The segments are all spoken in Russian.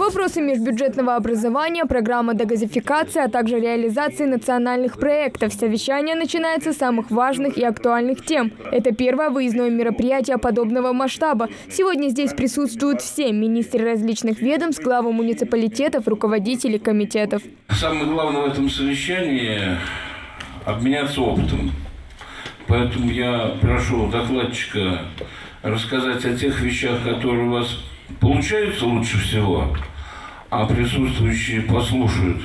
Вопросы межбюджетного образования, программа дегазификации, а также реализации национальных проектов. Совещание начинается с самых важных и актуальных тем. Это первое выездное мероприятие подобного масштаба. Сегодня здесь присутствуют все министры различных ведомств, главы муниципалитетов, руководители комитетов. Самое главное в этом совещании – обменяться опытом. Поэтому я прошу докладчика рассказать о тех вещах, которые у вас получаются лучше всего, а присутствующие послушают.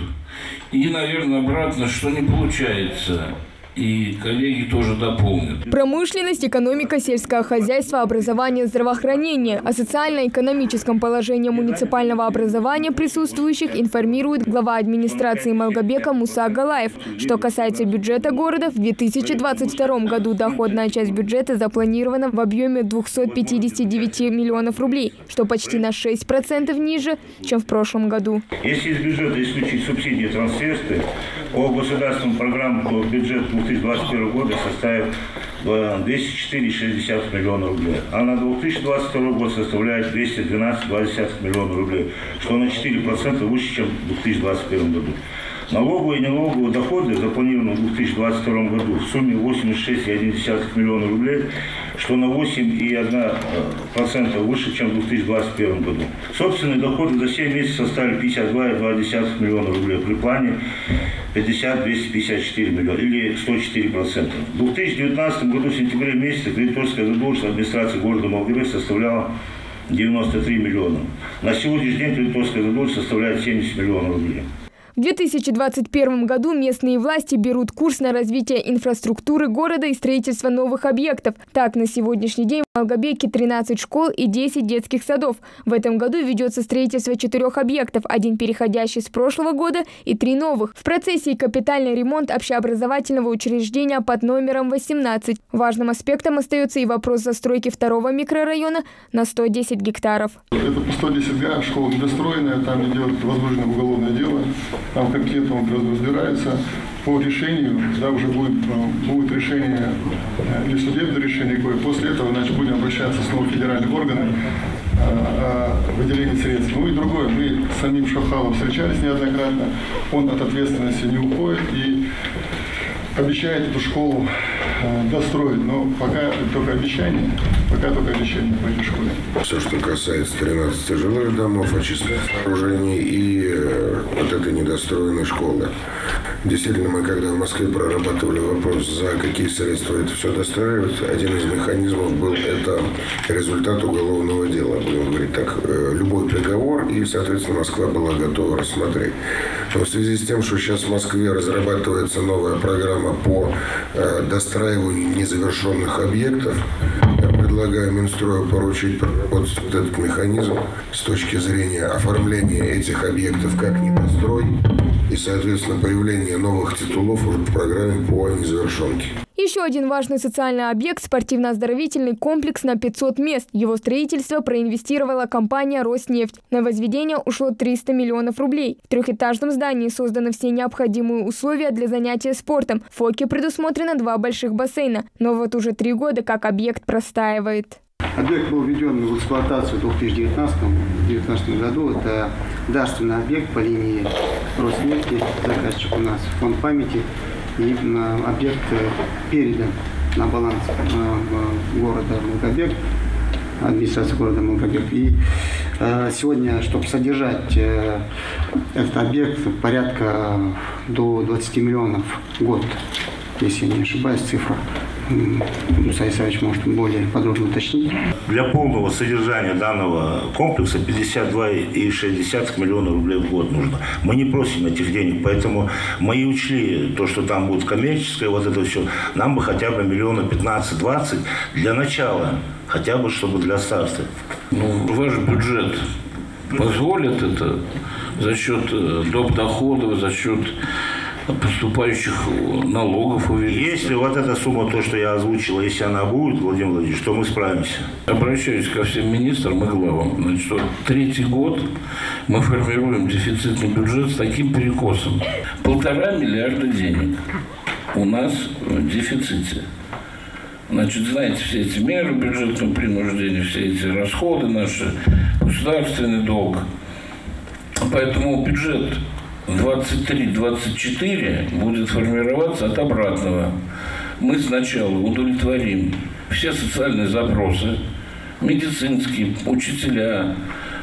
И, наверное, обратно, что не получается. И коллеги тоже дополнят. Промышленность, экономика, сельское хозяйство, образование, здравоохранение. О социально-экономическом положении муниципального образования присутствующих информирует глава администрации Малгобека Муса Агалаев. Что касается бюджета города, в 2022 году доходная часть бюджета запланирована в объеме 259 миллионов рублей, что почти на 6% ниже, чем в прошлом году. Если из бюджета исключить субсидии и трансферты, по государственным программам бюджет 2021 года составит 204,6 миллиона рублей, а на 2022 год составляет 212,2 миллиона рублей, что на 4% выше, чем в 2021 году. Налоговые и неналоговые доходы запланированы в 2022 году в сумме 86,1 миллиона рублей, что на 8,1% выше, чем в 2021 году. Собственные доходы за 7 месяцев составили 52,2 миллиона рублей, при плане 50-254 миллиона, или 104%. В 2019 году в сентябре месяце кредиторская задолженность администрации города Малгобек составляла 93 миллиона. На сегодняшний день кредиторская задолженность составляет 70 миллионов рублей. В 2021 году местные власти берут курс на развитие инфраструктуры города и строительство новых объектов. Так, на сегодняшний день в Малгобеке 13 школ и 10 детских садов. В этом году ведется строительство 4 объектов, 1 переходящий с прошлого года и 3 новых. В процессе и капитальный ремонт общеобразовательного учреждения под номером 18. Важным аспектом остается и вопрос застройки второго микрорайона на 110 гектаров. Это по 110 гектаров, школа недостроенная, там идет возбуждено уголовное дело. Там компетентно он разбирается по решению, да, уже будет решение или судебное решение, после этого, значит, будем обращаться снова в федеральные органы о выделении средств. Ну и другое, мы с самим Шавхалом встречались неоднократно, он от ответственности не уходит и обещает эту школу достроить, но пока только обещание по этой школе. Все, что касается 13 жилых домов, очистных сооружений и вот этой недостроенной школы. Действительно, мы когда в Москве прорабатывали вопрос, за какие средства это все достраивать, один из механизмов был это результат уголовного дела. Будем говорить так, любой приговор, и, соответственно, Москва была готова рассмотреть. Но в связи с тем, что сейчас в Москве разрабатывается новая программа по достраиванию незавершенных объектов, я предлагаю Минстрою поручить проработать вот этот механизм с точки зрения оформления этих объектов как недострой и, соответственно, появления новых титулов уже в программе по незавершенке. Еще один важный социальный объект – спортивно-оздоровительный комплекс на 500 мест. Его строительство проинвестировала компания «Роснефть». На возведение ушло 300 миллионов рублей. В трехэтажном здании созданы все необходимые условия для занятия спортом. В ФОКе предусмотрено 2 больших бассейна. Но вот уже 3 года как объект простаивает. Объект был введен в эксплуатацию в 2019 году. Это дарственный объект по линии Роснефти. Заказчик у нас фонд памяти. И объект передан на баланс города Малгобек, администрации города Малгобек. И сегодня, чтобы содержать этот объект, порядка до 20 миллионов в год, если я не ошибаюсь, цифра. Муса Исаевич может более подробно уточнить. Для полного содержания данного комплекса 52,6 миллиона рублей в год нужно. Мы не просим этих денег, поэтому мы и учли то, что там будет коммерческое, вот это все. Нам бы хотя бы 15-20 для начала, хотя бы чтобы для старта. Ваш бюджет позволит это за счет доп. Доходов, за счет поступающих налогов увеличить. Если вот эта сумма, то, что я озвучил, если она будет, Владимир Владимирович, то мы справимся. Обращаюсь ко всем министрам и главам. Значит, вот 3-й год мы формируем дефицитный бюджет с таким перекосом. 1,5 миллиарда денег у нас в дефиците. Значит, знаете, все эти меры бюджетного принуждения, все эти расходы наши, государственный долг. Поэтому бюджет 23-24 будет формироваться от обратного. Мы сначала удовлетворим все социальные запросы, медицинские, учителя,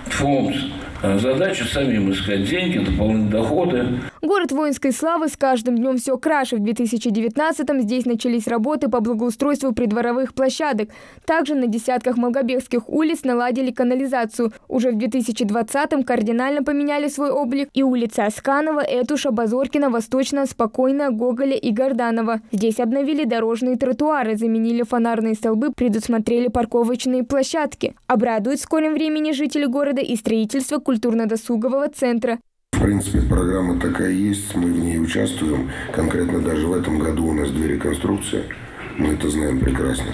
фонд. Задача самим искать деньги, дополнительные доходы. Город воинской славы с каждым днем все краше. В 2019-м здесь начались работы по благоустройству придворовых площадок. Также на десятках малгобекских улиц наладили канализацию. Уже в 2020-м кардинально поменяли свой облик и улицы Асканова, Этуша, Базоркина, Восточная, Спокойная, Гоголя и Горданова. Здесь обновили дорожные тротуары, заменили фонарные столбы, предусмотрели парковочные площадки. Обрадует в скором времени жители города и строительство культурно-досугового центра. В принципе, программа такая есть, мы в ней участвуем. Конкретно даже в этом году у нас 2 реконструкции, мы это знаем прекрасно.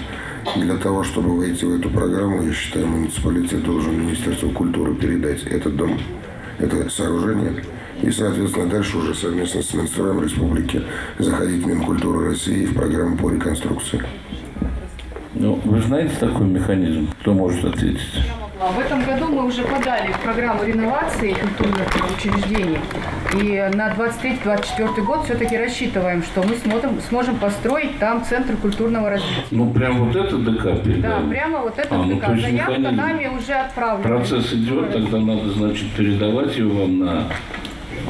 Для того, чтобы войти в эту программу, я считаю, муниципалитет должен Министерству культуры передать этот дом, это сооружение. И, соответственно, дальше уже совместно с Минстроем Республики заходить в Минкультуру России в программу по реконструкции. Ну, вы знаете такой механизм? Кто может ответить? В этом году мы уже подали в программу реновации культурных учреждений. И на 23-24 год все-таки рассчитываем, что мы сможем построить там центр культурного развития. Ну, прям вот это ДК передали? Да, прямо вот это ДК. Ну, заявка нами уже отправлена. Процесс идет, тогда надо, значит, передавать его вам на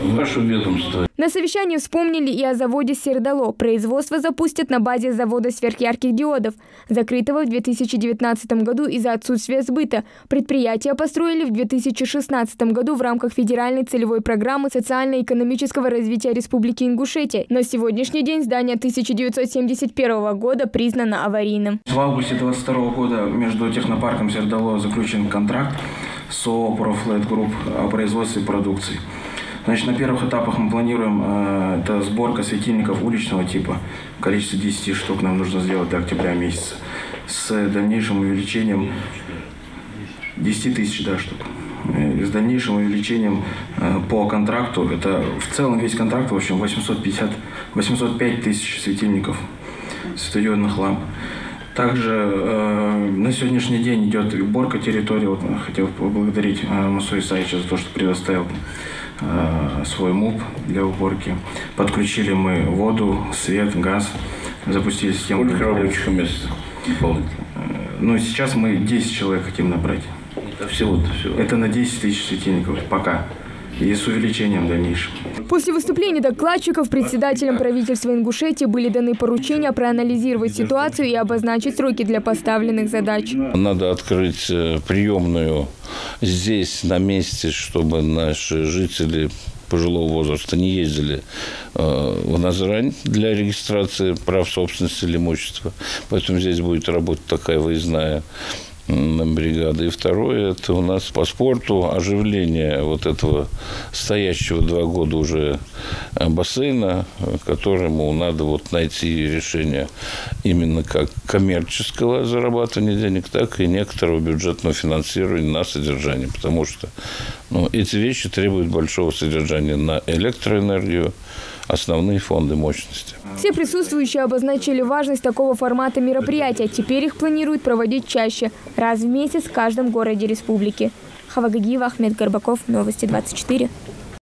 ваше ведомство. На совещании вспомнили и о заводе «Сердало». Производство запустят на базе завода сверхярких диодов, закрытого в 2019 году из-за отсутствия сбыта. Предприятие построили в 2016 году в рамках федеральной целевой программы социально-экономического развития Республики Ингушетия. На сегодняшний день здание 1971 года признано аварийным. В августе 2022 года между технопарком «Сердало» заключен контракт с ООО «Профлэт Групп» о производстве продукции. Значит, на первых этапах мы планируем, это сборка светильников уличного типа. Количество 10 штук нам нужно сделать до октября месяца. С дальнейшим увеличением 10 тысяч штук. С дальнейшим увеличением по контракту, это в целом весь контракт, в общем, 805 тысяч светильников, светодиодных ламп. Также на сегодняшний день идет уборка территории. Вот, хотел поблагодарить Мусу Исаевича за то, что предоставил свой МУП для уборки. Подключили мы воду, свет, газ, запустили систему. Сколько рабочих мест дополнительно? Ну, сейчас мы 10 человек хотим набрать. Это всего-то всего. Это на 10 тысяч светильников пока. И с увеличением дальнейшим. После выступления докладчиков председателям правительства Ингушетии были даны поручения проанализировать ситуацию и обозначить сроки для поставленных задач. Надо открыть приемную здесь, на месте, чтобы наши жители пожилого возраста не ездили в Назрань для регистрации прав собственности или имущества. Поэтому здесь будет работать такая выездная бригада. И второе, это у нас по спорту оживление вот этого стоящего 2 года уже бассейна, которому надо вот найти решение именно как коммерческого зарабатывания денег, так и некоторого бюджетного финансирования на содержание. Потому что эти вещи требуют большого содержания на электроэнергию, основные фонды мощности. Все присутствующие обозначили важность такого формата мероприятия. Теперь их планируют проводить чаще, раз в месяц в каждом городе республики. Хава Гагиева, Ахмед Горбаков, Новости 24.